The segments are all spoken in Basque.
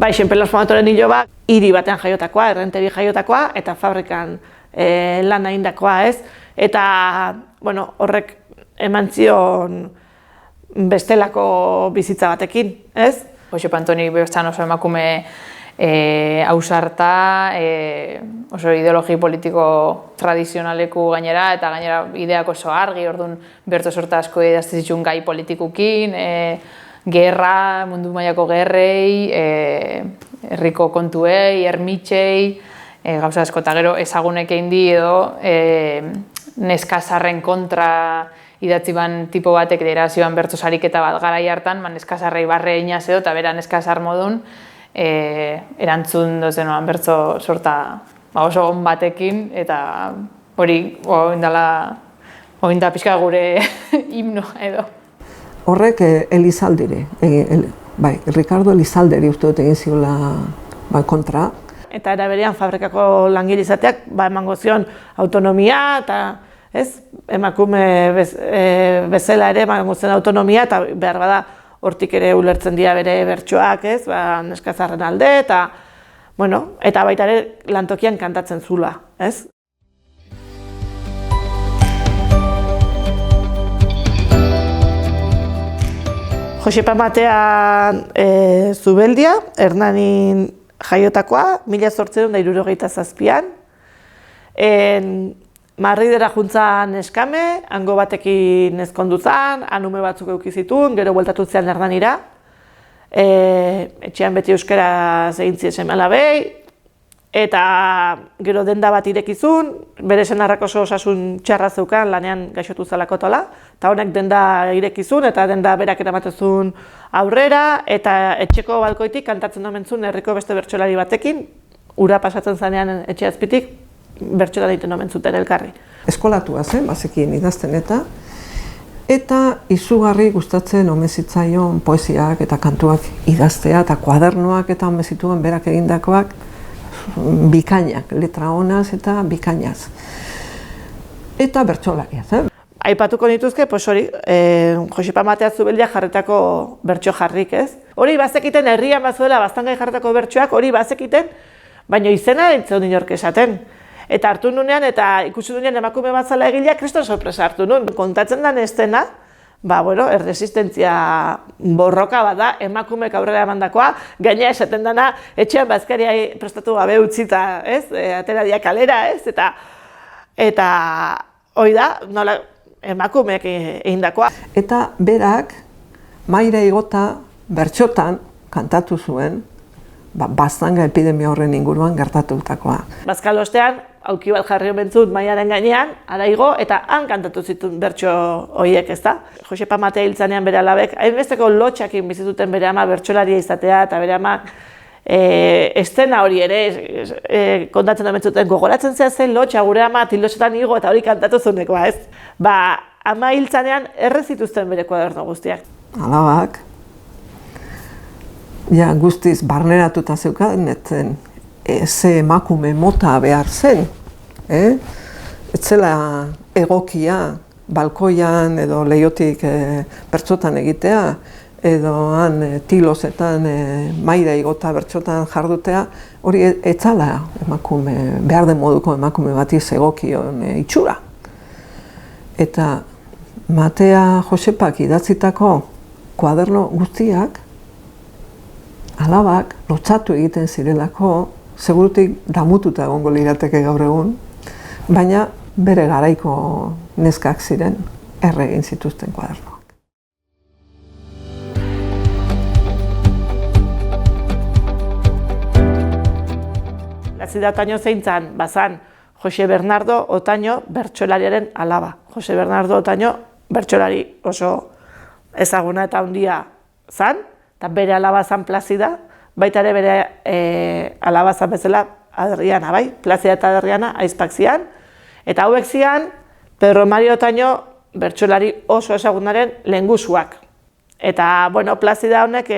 Bai, Xenpelas Famatoren iloba, hiri batean jaiotakoa, Errenteri jaiotakoa, eta fabrikan lan egindakoa, ez? Eta, bueno, horrek eman zion bestelako bizitza batekin, ez? Joxepa Antoni Beotzan oso emakume ausarta, oso ideologi politiko tradizionaleku gainera, eta gainera ideak oso argi, orduan Berto Sorta asko idazte zituen gai politikukin, gerra, mundu mailako gerrei, herriko kontuei, ermitxei, gauza asko, eta gero ezagunek egin di edo neskazarren kontra idatzi ban tipo batek dira zioan Berto sariketa bat garai hartan, neskazarrei barre inaz edo, eta bera neskazar modun, erantzun dozenoan Berto Sorta oso on batekin, eta hori oinda pixka gure himno edo. Horrek Elizaldiri, Ricardo Elizaldiri uste dut egin ziola kontra. Eta era berean fabrikako langile izateak emango zion autonomia, eta emakume bezala ere emango zen autonomia, eta behar bada hortik ere ulertzen dira bere bertsoak, neskazarren alde, eta baita ere lantokian kantatzen zula, ez? Joxepa Matea Zubeldia, Hernanin jaiotakoa, 1877an. Madridera juntzan neskame, hango batekin ezkondu zan, han ume batzuk eduki zituen, gero bueltatu zian Hernanira. Etxean beti euskara egin zien seme-alabei, eta gero denda bat irekizun, bere senarrak oso osasun txarra zeukan, lanean gaixotu zelako tola, eta honek denda irekizun, eta denda berak eramatezun aurrera, eta etxeko balkoitik kantatzen omentzun herriko beste bertsolari batekin, ura pasatzen zanean etxe azpitik, bertsotan egiten omentzuten elkarri. Eskolatua zen, bazekien idazten eta izugarri gustatzen omen zitzaion poesiak eta kantuak idaztea, eta kuadernoak eta omen zituen berak egindakoak, bikainak, letra honaz eta bikainaz. Eta bertsolariaz. Aipatuko nituzke, hori, Joxepa Matea Zubeldia jarretako bertso jarrik, ez? Hori bazekiten herrian bazuela baztangai jarretako bertsoak, hori bazekiten, baina izena entzun inork esaten. Eta hartu nunean, eta ikusi nunean emakume bat zala egilea, kriston sorpresa hartu nuen. Kontatzen den estena, erresistentzia borroka bat da, emakumeek aurrera emandakoa, gaina esaten dena, etxean bazkaria prestatu gabe utzita, ez? Atera dia kalera, ez? Eta hoi da, nola emakumeek egindakoa. Eta berak, mahaira igota bertsotan kantatu zuen, baztanga epidemia horren inguruan gertatutakoa. Bazkal ostean, auki bat jarri omentzut mahaiaren gainean, ara igo, eta han kantatu zituen bertso horiek, ezta? Joxepa Matea hil zanean bere alabek, hainbesteko lotxakin bizituten bere ama bertsolaria izatea, eta bere ama estena hori ere kontatzen omentzuten, gogoratzen zen lotxa gure ama tilotxetan igo eta hori kantatu zunekoa, ez? Ama hil zanean errez zituzten bere kuaderno guztiak. Alabak, guztiz barneratuta zeukaden, ze emakume mota behar zen. Ez zela egokia balkoian edo leiotik bertsotan egitea, edo han tilozetan mahaira igota bertsotan jardutea, hori ez zala emakume, behar den moduko emakume bati egokion itxura. Eta Matea Josepak idatzitako kuaderno guztiak, alabak lotsatu egiten zirelako, segurutik damututa egongo lirateke gaur egun, baina bere garaiko neskak ziren egin zituzten kuadernoak. Lazida Otaño zeintzan, bazan Jose Bernardo Otaño bertsolariaren alaba. Jose Bernardo Otaño bertsolari oso ezaguna eta handia zan, eta bere alaba zan Plazida, baita ere bere alaba zan bezala Adriana, bai? Plazida eta Adriana aizpak zian, eta hauek zian Pedro Mario Otaño bertsolari oso ezagunaren lehengusuak. Eta, bueno, Plazida honek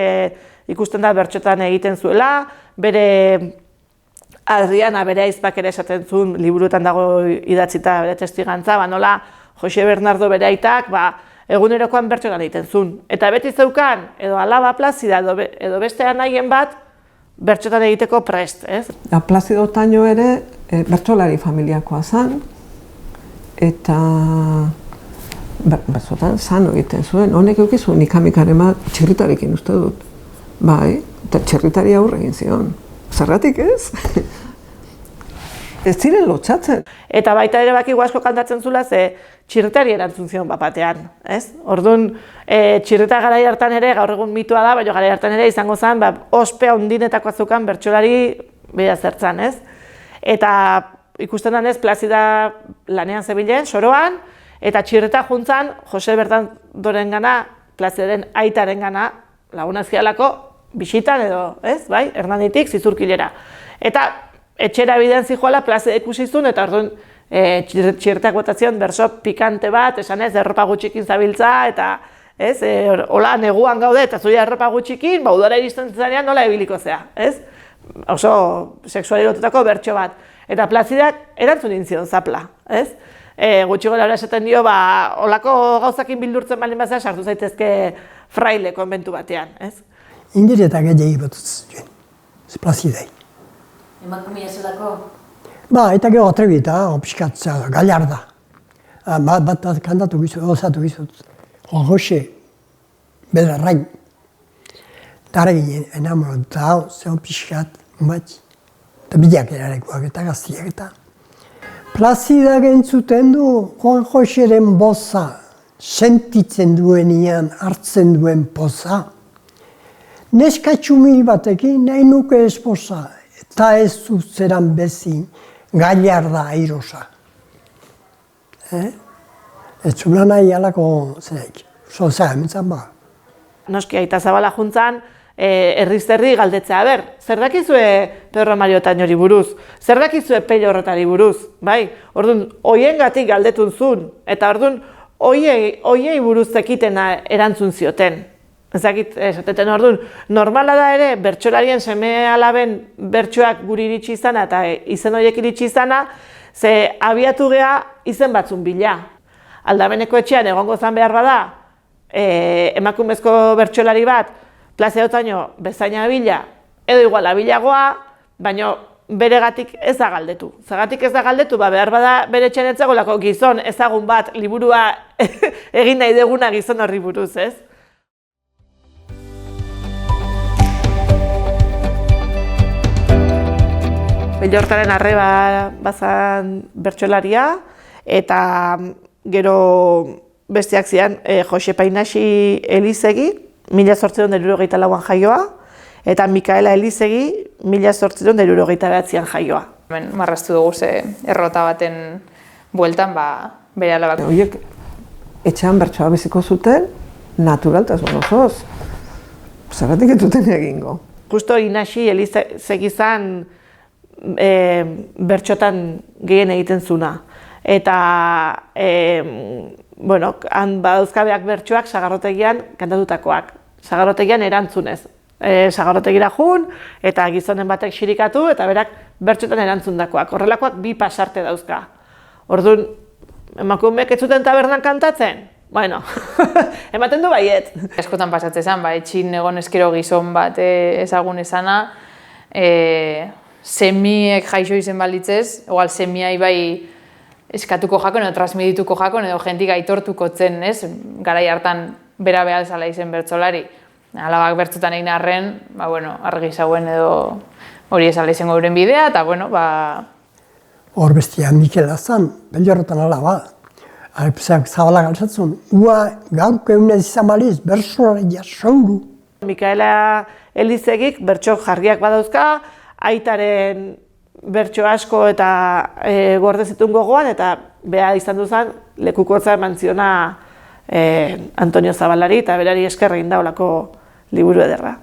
ikusten da bertsotan egiten zuela, bere Adriana bere aizpak ere esaten zuen, liburuetan dago idatzita bere testigantza, nola Jose Bernardo bere aitak, egunerokoan bertsotan egiten zuen. Eta beti zeukan, edo alaba Plazida edo beste anaien bat, bertxotan egiteko prest, ez? Plazido Otaño ere bertsolari familiakoa zen, eta batzuetan sano egiten zuen. Honek eukizuen ikamikaren bat txirritarekin uste dut. Bai, eta txirritari aurre egin zion. Zergatik ez? Ez ziren lotxatzen. Eta baita ere bakigu asko kantatzen zula ze txirritari erantzun zion bapatean, ez? Orduan, txirrita garai hartan ere, gaur egun mitua da, baina garai hartan ere izango zen, ospea ondinetako azukan bertsolari bera zertzan, ez? Eta ikusten denez, Plazida lanean zebilen, soroan, eta txirrita juntzan, Jose Bernardoren gana, Plazidaren aitaren gana, lagunazkialako, bisitan edo, ez? Bai, Hernanitik zizurkilera. Eta etxera bidean zijoala Plazida ikusi zuen, eta orduan txirritak botazion berso pikante bat, esan ez, erropa gutxikin zabiltza, eta ez, hola neguan gaude, eta zuia erropa gutxikin, udara iristen zarean nola ebiliko zea, ez? Oso sexuali lotutako bertso bat. Eta Plazidak erantzun intzion zapla, ez? Gutxi gora esaten dio, holako gauzakin bildurtzen baldin bazea, sartu zaitezke fraile konbentu batean, ez? Indiretak gehiagi botatzen zuen, Plazidai. Emakumia zelako? Eta gero atrebita, pixkatza, gallarda. Bat kantatu gizut, osatu gizut. Jose, bedarrain. Dara ginen, enamoratu, zeon pixkat, bat. Eta bideak erarekoak eta gaztiak eta. Plazida gentzuten du, Juan Joseren boza, sentitzen duenian, hartzen duen poza. Neska txumil batekin nahi nuke esposa, eta ez zuzeran bezin, gallarda airosa. Ez zula nahi alako zeik, zozea ementzan ba. Noski aita zabala juntzan, herriz-herri galdetzea, zer dakizue Pedro Mario Otañori buruz, zer dakizue Pello Horretari buruz, bai? Orduan, hoiengatik galdetun zuen, eta orduan, hoiei buruz zekitena erantzun zioten. Ezakit, esateten orduan, normala da ere, bertsolarien seme alaben bertsoak guri iritsi izana eta izen horiek iritsi izana, ze abiatu gea izen batzun bila. Aldameneko etxean egongo zan behar bada, emakumezko bertsolari bat, Plazida Otaño bezaina bila, edo igual abilagoa, baina beregatik ez da galdetu. Zagatik ez da galdetu, behar bada bere etxean etzagolako gizon ezagun bat liburua egin nahi deguna gizon horri buruz, ez? Pello Hortaren arreba bazan bertsolaria, eta gero besteak zian Jose Painaxi Elizegi, 1874an jaioa, eta Mikaela Elizegi, 1879an jaioa. Hemen marraztu dugu ze errota baten bueltan, bere alabak. Horiek etxean bertsoa biziko zuten, naturaltasun osoz. Zergatik ez duten egingo. Justo Inaxi Elizegi zan bertxotan gehien egiten zuna. Eta, han badauzkabeak bertsoak sagarrotegian kantatutakoak. Sagarrotegian erantzunez. Sagarrotegira jun, eta gizonen batek xirikatu, eta berak bertxotan erantzundakoak. Horrelakoak bi pasarte dauzka. Orduan, emakumeek ez zuten tabernan kantatzen? Bueno, ematen du baiet. Eskotan pasatzen zen, etxin egon eskero gizon bat ezagun esana, semiek jaixo izen balitzez, igual semiai bai eskatuko jakon edo transmitituko jakon edo jentik aitortuko zen, ez? Garai hartan bera behar zala izen bertsolari. Alabak bertzotan egin arren, argi zauen edo hori ezala izango euren bidea, eta Hor bestia Mikela zan, Pello Horretan alaba. Zabala galtzatzen, gaurko egunez izan baliz, bertsolari jasouru. Mikaela Elizegik bertso jarriak badauzka, aitaren bertso asko eta gordezitun gogoan, eta beha izan duzan lekukotza eman ziona Antonio Zabalari, eta berari eskerrein da olako liburu ederra.